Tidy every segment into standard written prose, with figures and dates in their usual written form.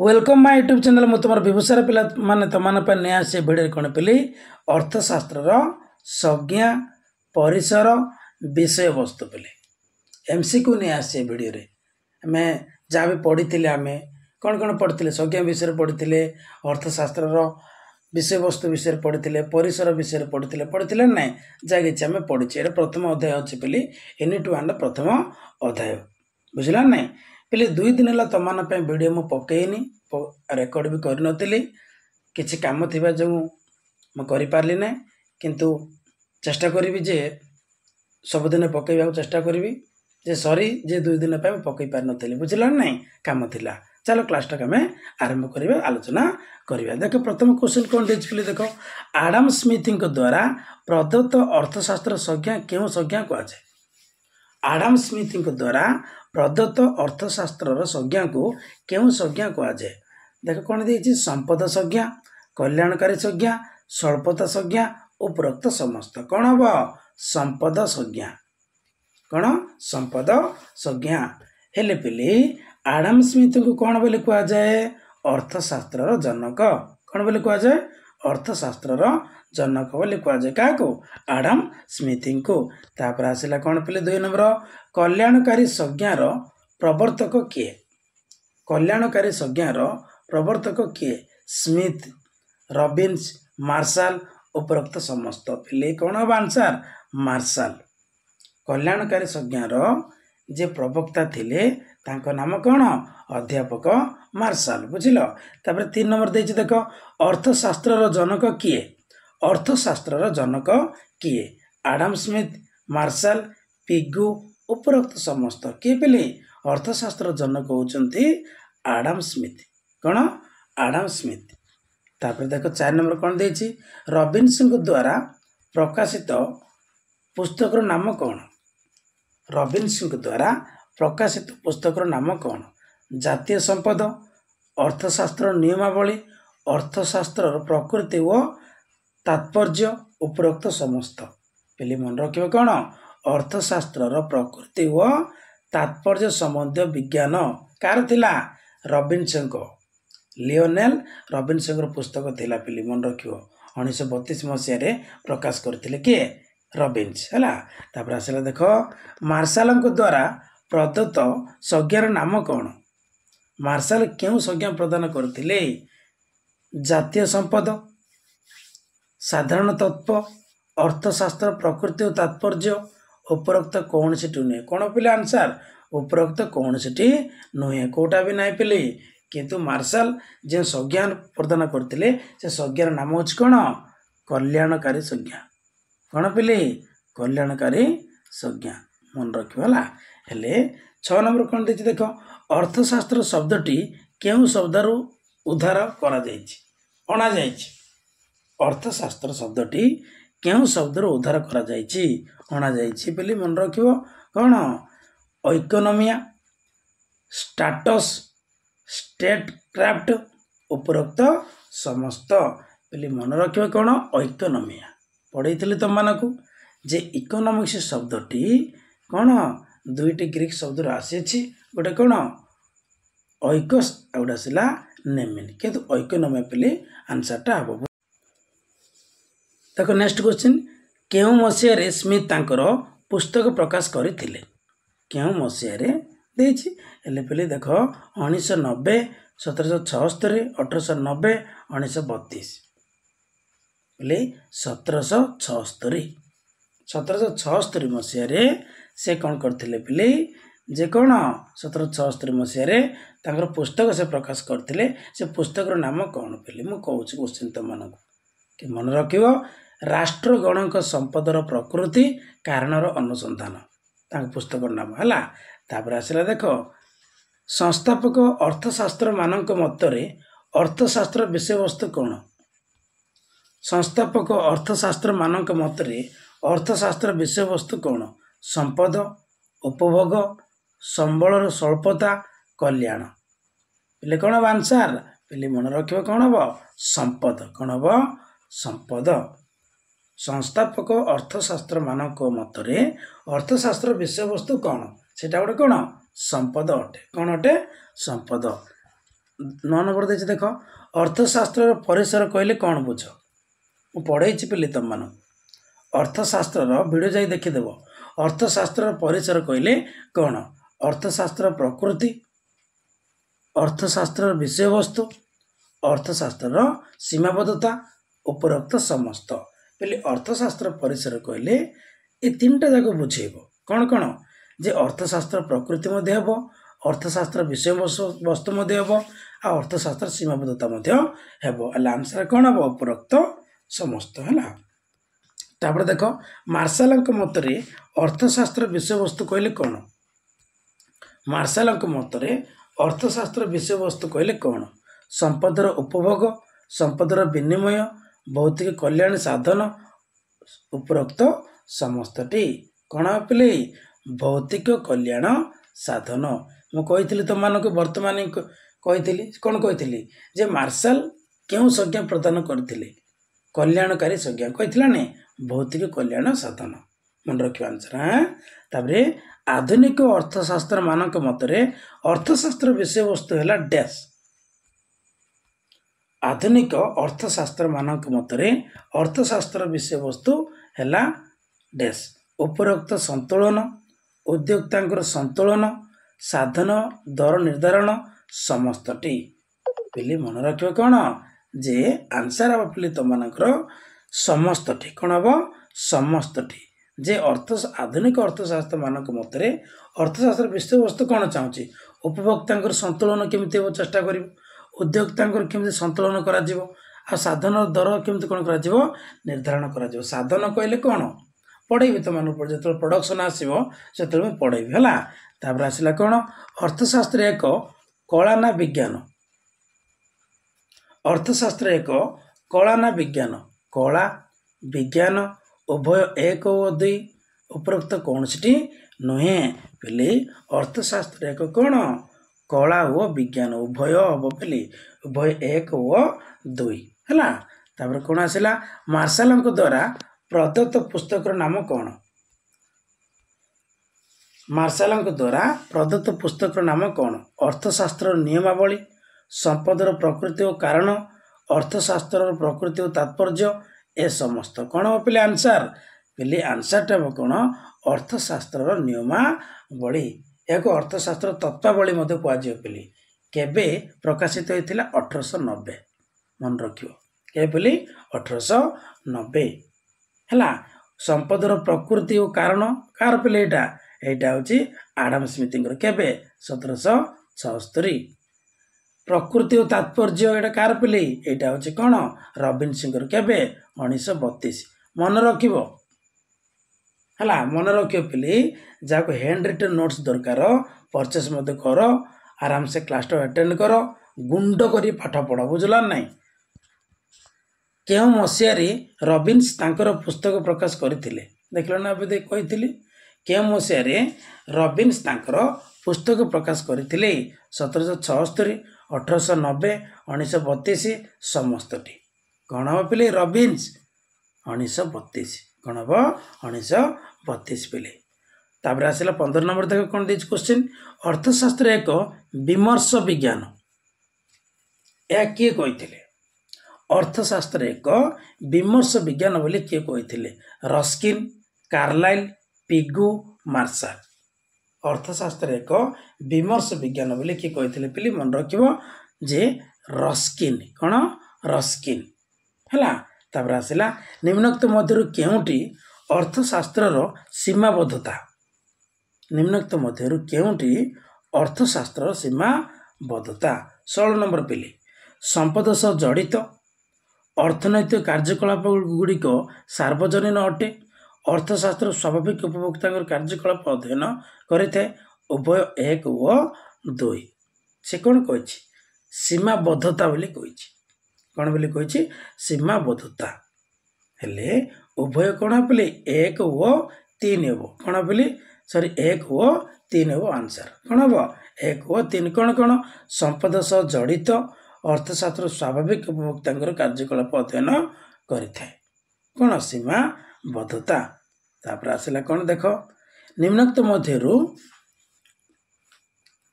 Welcome my YouTube channel मु तुम विभूषार पिला माने तमान पे नया से भिडियो कोन पिली अर्थशास्त्र रो संज्ञा परिसर विषय वस्तु पिली एमसीक्यू नया से भिडियो रे हमें जहाँ भी पढ़ी आमे कौन कौन पढ़ी संज्ञा विषय पढ़ी अर्थशास्त्र रो विषय वस्तु विषय पढ़ी परिसर विषय पढ़ी ना जहाँ कि आम पढ़ी प्रथम अध्याय अच्छे पिली यूनिट 1 प्रथम अध्याय बुझला ना पहले 2 दिन है तुम वीडियो मु पकईनी रेकर्ड भी करनी किसी कम थी जो मुझे ना किंतु चेष्टा करी जे सबुदिन पकईवा चेष्टा करी जे सॉरी जे 2 दिन पकई पार नी बुझल ना कम थिला चलो क्लास टाक आम आरंभ करिया आलोचना करिया देख प्रथम क्वेश्चन कौन देख देख आडम स्मिथ द्वारा प्रदत्त अर्थशास्त्र संज्ञा क्यों संज्ञा कहुए आडम स्मिथ द्वारा प्रदत्त अर्थशास्त्र संज्ञा को क्यों संज्ञा कहुए देख कौन देखिए संपद संज्ञा कल्याणकारी संज्ञा स्वल्पता संज्ञा उपरोक्त समस्त कौन हम संपद संज्ञा कौन संपद संज्ञा हेले पिली आडम स्मिथ को कौन बोली कहुए अर्थशास्त्र जनक कौन बोली कहुए अर्थशास्त्र जनक बोली कहुए क्या आडम स्मिथ को तापर आसला कौन पिले 2 नंबर कल्याणकारी संज्ञार प्रवर्तक किए कल्याणकारी संज्ञार प्रवर्तक किए स्मिथ रॉबिन्स मार्शल उपरोक्त समस्त पिले कौन हम आंसर मार्शल कल्याणकारी संज्ञार जे प्रवक्ता थिले तांको नाम कौन अध्यापक मार्शल बुझिल तापर 3 नंबर देछि देख अर्थशास्त्र जनक किए अर्थशास्त्र जनक किए आडम स्मिथ मार्शल पिगू उपरोक्त समस्त किए पिले अर्थशास्त्र जनक होचंती आडम स्मिथ कौन आडम स्मिथ तापर देख 4 नंबर कौन देछि रॉबिन्स द्वारा प्रकाशित पुस्तक नाम कौन रॉबिन्स द्वारा प्रकाशित पुस्तक नाम कौन जातीय संपद अर्थशास्त्र नियमावली अर्थशास्त्र प्रकृति व तात्पर्य उपरोक्त समस्त पहले मन रखिए कौन अर्थशास्त्र प्रकृति व तात्पर्य संबंधी विज्ञान कार थिला रॉबिन्सन को लियोनेल रॉबिन्सन पुस्तक थिला पहले मन रखियो 1932 मसीह प्रकाश करथिले किए रॉबिन्स है तापर आसला देख मार्शल द्वारा प्रदत्त संज्ञार नाम कौन मार्शल क्यों संज्ञा प्रदान करथिले जातीय संपद साधारण तत्व अर्थशास्त्र प्रकृति और तात्पर्य उपरोक्त कौन सी नुहे कौन पिले आंसर उपरोक्त कौन सी नुहे कोटा भी नहीं पिले किंतु मार्शल जो संज्ञा प्रदान करथिले से संज्ञार नाम हूँ कौन कल्याणकारी संज्ञा कौन पिले कल्याणकारी संज्ञा मन रखा हेले 6 नंबर कौन देखिए देख अर्थशास्त्र शब्दटी क्यों शब्दरू उद्धार करा अणा अर्थशास्त्र शब्दटी क्यों शब्दरू उद्धार करा अणा बोली मन रखियो कौन इकोनोमिया स्टाटस स्टेट क्राफ्ट उपरोक्त समस्त बोली मन रखियो कौन इकोनोमिया पढ़ी तुम मानक जे इकोनॉमिक्स शब्दटी कौन 2टी ग्रीक शब्द आसी गोटे कौन ऐकस आउट आसला नेमिन किंतु इकोनोमिया पिले आंसरटा हम देखो नेक्स्ट क्वेश्चन क्यों मसीह स्मिथ तांकर पुस्तक प्रकाश करथिले क्यों मसीह देले पिले देख 1990 1776 1890 1932 बोले 1776 मसीह से कौन करथिले पिले जे कौन 1776 मसीह पुस्तक से प्रकाश करथिले से पुस्तक नाम कौन पिले मु कहूँ क्वेश्चन तुम मानक कि मन रखियो राष्ट्रगणक संपदर प्रकृति कारणर अनुसंधान पुस्तक नाम है तापर आसला देख संस्थापक अर्थशास्त्र मानक मतरे अर्थशास्त्र विषय वस्तु कौन संस्थापक अर्थशास्त्र मानक मतरे अर्थशास्त्र विषय वस्तु कौन संपद उपभोग संबलर स्वल्पता कल्याण पिले कौन हम आंसर पिले मन रखियो कौन हम संपद कौन हम संपद संस्थापक अर्थशास्त्र मानक मतरे अर्थशास्त्र विषय वस्तु कौन सेटा गोटे कौन संपद अटे कौन अटे संपद नौ नंबर देखिए देख अर्थशास्त्र परिसर कहले कौन बुझ मु पढ़े पिली तुम मान अर्थशास्त्र वीडियो जाई देखीदेव अर्थशास्त्र परिसर कहले कौन अर्थशास्त्र प्रकृति अर्थशास्त्र विषय वस्तु अर्थशास्त्र सीमाबद्धता उपरोक्त समस्त बोले अर्थशास्त्र परिसर कहले ये तीन टा जाक बुझेब कौन कौन जे अर्थशास्त्र प्रकृति मध्य हेब अर्थशास्त्र विषय वस्तु मध्य हेब आ अर्थशास्त्र सीमाबद्धता मध्य हेब आंसर कौन हम उपरोक्त समस्त है तापर देख मार्शाल मतरे अर्थशास्त्र विषय वस्तु कहले कौन मार्शाल मतरे अर्थशास्त्र विषय वस्तु कहले कौन संपदर उपभोग संपदर विनिमय भौतिक कल्याण साधन उपरोक्त समस्तटी कौन पे भौतिक कल्याण साधन मु कही तुम मानक वर्तमान कही कौन कही जे मार्शाल क्यों संज्ञा प्रदान करते कल्याणकारी संज्ञा कही ने भौतिक कल्याण साधन मन रखियो आंसर हाँ तापर आधुनिक अर्थशास्त्र मानक मतरे अर्थशास्त्र विषय वस्तु है डैश आधुनिक अर्थशास्त्र मानक मतरे अर्थशास्त्र विषय वस्तु है डैश उपरोक्त संतुलन उद्योक्ता संतुलन साधन दर निर्धारण समस्तटी पिली मन रखियो कौन जे आंसर हम पिली तुम मानकर समस्तटी कौन हम समस्तटी जे आधुनिक अर्थशास्त्र मानक मतरे अर्थशास्त्र विषय वस्तु कौन चाहूँगी उपभोक्ता संतुलन केमती हो चेष्टा कर उद्योक्ता केमती संतुलन करा आ साधन दर केमती कौन करा निर्धारण करा साधन कहले कौन पढ़ेबी तुम जो प्रोडक्शन आसो से पढ़ेबी है तापर आसला कौन अर्थशास्त्र एक कला ना विज्ञान अर्थशास्त्र एक कला ना विज्ञान कला विज्ञान उभय एक और दुई उपरोक्त कौन सी नुहे बोले अर्थशास्त्र एक कौन कला ओ विज्ञान उभय हम बोली उभय एक व दुई है तापर कौन आसला मार्शाल द्वारा प्रदत्त पुस्तक नाम कौन मार्शाल द्वारा प्रदत्त पुस्तक नाम कौन अर्थशास्त्र नियमावली संपदर प्रकृति और कारण अर्थशास्त्र प्रकृति और तात्पर्य ए समस्त कौन हम पे आंसर पे आंसर टा कौन अर्थशास्त्र नियमावली एक अर्थशास्त्र तत्वावली कहुए पे केबे प्रकाशित होता 1890 मन रखियो के बोली 1890 है संपदर प्रकृति और कारण कार पे यहाँ हूँ आडम स्मिथ केबे 1776 प्रकृति और तात्पर्य यहाँ कार पे यहाँ हूँ कौन रबिन सिंगर केबे 1932 मन रखिब है मन रखियो पे जहाँ हैंड रिटन नोट्स दरकार परचेस मत कर आराम से क्लास अटेंड कर गुंड कर पाठ पढ़ बुझल ना क्यों मसीह रबिन्स तांकर पुस्तक प्रकाश करते देखल ना कही क्यों मसीह रबिन्स तांकर पुस्तक प्रकाश करते 1776 1890 1932 समस्तटी कौन हम पे रबिन्स 1932 कौन हम 1932 पे तापर आसला 15 नंबर देख कौन दे क्वेश्चन अर्थशास्त्र एक विमर्श विज्ञान या किए कही अर्थशास्त्र एक विमर्श विज्ञान बोली किए कही रस्किन कार्लाइल पिगु मार्शाल अर्थशास्त्र एक विमर्श विज्ञान बोली किए कही पे मन रखिब जे रस्किन कौन रस्किन है तापर आसला निम्नोक्त मध्य केउटी अर्थशास्त्र सीमाबद्धता निम्नोक्त मध्य केउटी अर्थशास्त्र सीमाबद्धता 16 नंबर पे संपद सह जड़ित अर्थनैतिक कार्यकलाप गुड़िक सार्वजनीन अटे अर्थशास्त्र स्वाभाविक उपभोक्ता कार्यकलाप अध्ययन करें उभय एक व दुई से कौन कही सीमाबद्धता बोली कही कौन बोली कही सीमाबद्धता हेले उभय कौन पे एक व तीन हे कौन बोली सॉरी एक व तीन हे आंसर कौन हम एक व तीन कौन कौन संपद सह जड़ित अर्थशास्त्र स्वाभाविक उपभोक्ता कार्यकलाप अध्ययन करें कौन सीमाबद्धता तापर आसला कौन देख निम्नोक्त मध्यरु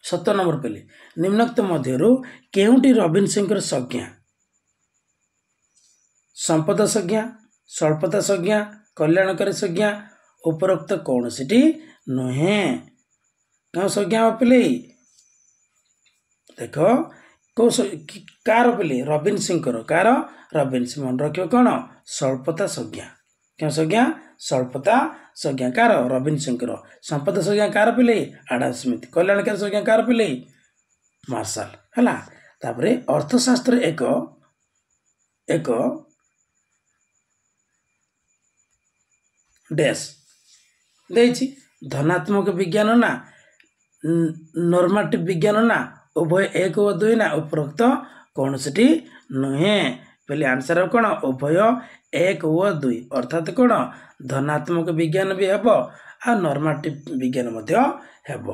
17 नंबर पिले निम्नोक्त मध्यरु केउटी रबिन्सनकर संज्ञा संपद संज्ञा स्वल्पता संज्ञा कल्याणकारी संज्ञा उपरोक्त कौन सी नुहे कौन संज्ञा पिले देख कौ कार पिले रबिन्सनकर कार रबिन्स मन रख कौन स्वल्पता संज्ञा क्या संज्ञा स्वल्पता संज्ञा कार रबिन्सनकर संपद संज्ञा कार पिले आडम स्मिथ कल्याणकारी संज्ञा कार पिले मार्शल है तापरे अर्थशास्त्र एक एक डैश देछि धनात्मक विज्ञान ना नॉर्मेटिव विज्ञान ना उभय एक व दुई ना उपरोक्त कौन सी नुहे पहले आंसर कौन उभय एक व दुई अर्थात कौन धनात्मक विज्ञान भी हेब आ नॉर्मेटिव विज्ञान मध्य हेब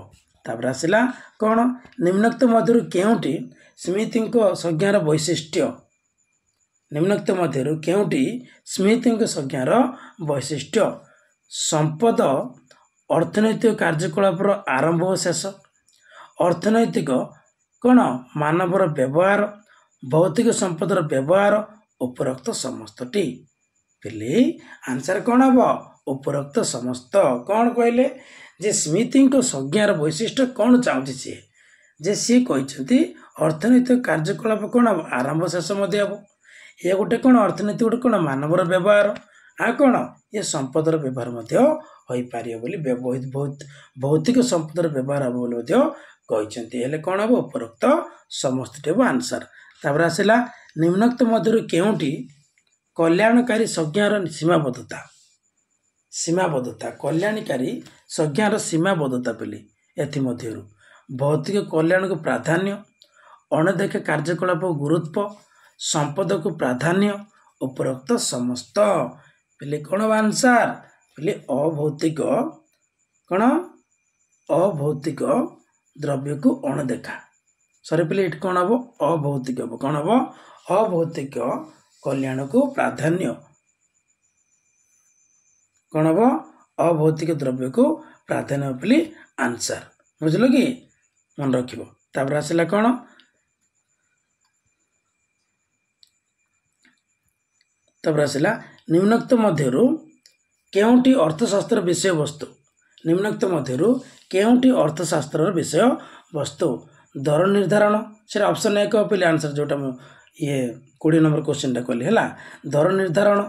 तापर आसिला कौन निम्नोक्त मध्यरु केउटी स्मिथ संज्ञार वैशिष्ट्य निम्नोक्त मध्यरु केउटी स्मिथ संज्ञार वैशिष्ट्य संपद अर्थनैतिक कार्यकलापर आरंभ और शेष अर्थनैतिक कौन मानवर व्यवहार भौतिक संपदर व्यवहार उपरोक्त समस्तटी पिले आंसर कौन हम उपरोक्त समस्त कौन कहले जे स्मिथ संज्ञार वैशिष्ट्य कौन चाहूँगी सी कहते अर्थनैतिक कार्यकलाप कौन हम आरंभ शेष हम ये गोटे कौन अर्थनीति गोटे कौन मानवर व्यवहार आ कौन ये संपदर व्यवहार भौतिक संपदर व्यवहार हम कहते कौन हम उपरोक्त समस्त हम आंसर तापर आसला निम्नोक्त मध्यरु केउटी कल्याणकारी संज्ञार सीमाबद्धता कल्याणकारी संज्ञार सीमाबद्धता पिले एथिमध्यरु भौतिक कल्याण को प्राधान्य अनदेखा कार्यकलाप गुरुत्व संपद को प्राधान्य उपरोक्त समस्त पिले कौन आंसर पिले अभौतिक कौन अभौतिक द्रव्य को अणदेखा सॉरी पिले इट कौन हम अभौतिक हम कौन हम अभौतिक कल्याण को प्राधान्य कौन हम अभौतिक द्रव्य को प्राधान्य पिले आंसर बुझल कि मन रख तापर आसला कौन तापर आसला निम्नोक्त मध्यरु केउटी अर्थशास्त्र विषय वस्तु निम्नोक्त मध्यरु केउटी अर्थशास्त्र विषय वस्तु दर निर्धारण से ऑप्शन एक पिले आंसर जोटा ये 20 नंबर क्वेश्चन कहली है दर निर्धारण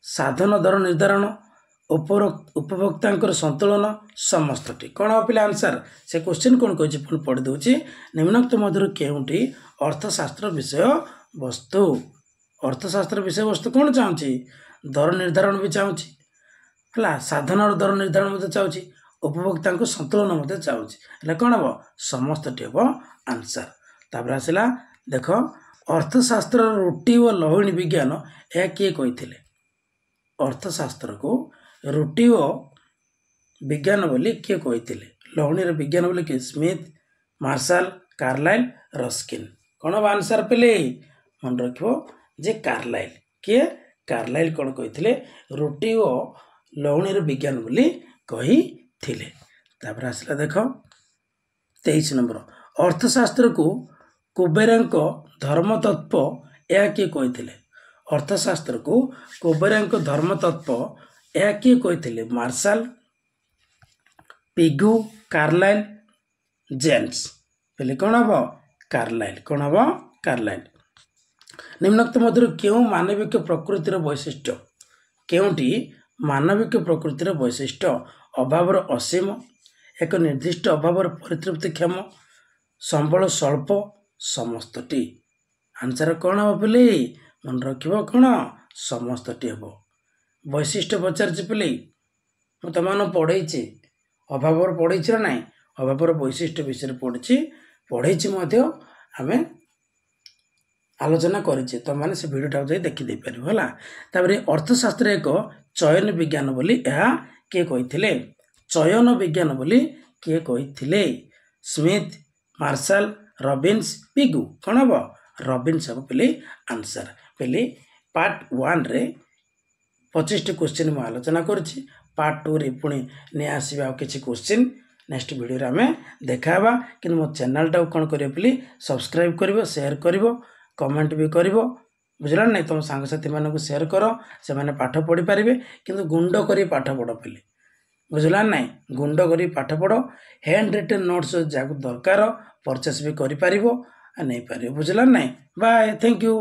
साधन दर निर्धारण उपभोक्ता संतुलन समस्तटी कौन हम पिले आंसर से क्वेश्चन कौन कही पढ़ी दूसरी निम्नोक्त मध्यरु केउटी अर्थशास्त्र विषय वस्तु अर्थशास्त्र विषय वस्तु कौन चाहूँगी दर निर्धारण भी चाहूँगी है साधन और दर निर्धारण चाहूँगी उपभोक्ता संतुलन चाहूँगी कौन हम समस्त हम आंसर तापर आसला देख अर्थशास्त्र रुटि और लहुणी विज्ञान यह किए कही अर्थशास्त्र को रुटि और विज्ञान बोली किए कही लहुणी विज्ञान बोली किए स्मिथ मार्शल कार्लाइल रस्किन कौन हम आंसर पिले मन रख जे कार्लाइल किए कार्लाइल कौन कही रुटि और लहुणी विज्ञान बोली कही तापर आसला देख 23 नंबर अर्थशास्त्र को कुबेरंक धर्मतत्व यह किए कही अर्थशास्त्र को कुबेरंक धर्मतत्व यह किए कही मार्शल पिगू कार्लाइल जेम्स पहले कौन हम कार्लाइल कौन हम कार्लाइल निम्नोक्त मध्यरु क्यों मानविक प्रकृतिर वैशिष्ट्य केउटी मानविक प्रकृतिर वैशिष्ट्य अभावर असीम एक निर्दिष्ट अभावर परितृप्तिक्षम संबल स्वल्प समस्तटी आंसर कौन हम पिले मन रख कौन समस्तटी हम वैशिष्ट्य पचार पिले मुझे पढ़े अभावर पढ़े ना ना अभावर वैशिष्ट्य विषय पढ़े आम आलोचना करें तो मैंने से भिडियोटा जाए देखी पार है अर्थशास्त्र एक चयन विज्ञान बोली यह किए कही चयन विज्ञान बोली किए कही स्मिथ मार्शल रबिन्स पिगू कौन हम रबिन्स हम पिले आंसर पिले पार्ट 1 रे 25 क्वेश्चन मुझे आलोचना करुँच पार्ट 2 रे पुणी नहीं आसवा किसी क्वेश्चन नेक्स्ट वीडियो रे आमे देखा कि मो चैनल टाक कौन करियो प्लीज सब्सक्राइब करिवो शेयर करिवो कमेंट भी करिवो बुझला नहीं तुम सांगसाथी मानक शेयर कर से माने पाठ पढ़ी पारिबे किंतु गुंड करी पाठ पढ़ पिले बुझला नहीं गुंड करी पाठ पढ़ हैंड रिटन नोट्स जाक दरकार परचेस भी करि पारिबो आ नहीं पारिबो बुझला नहीं बाय थैंक यू।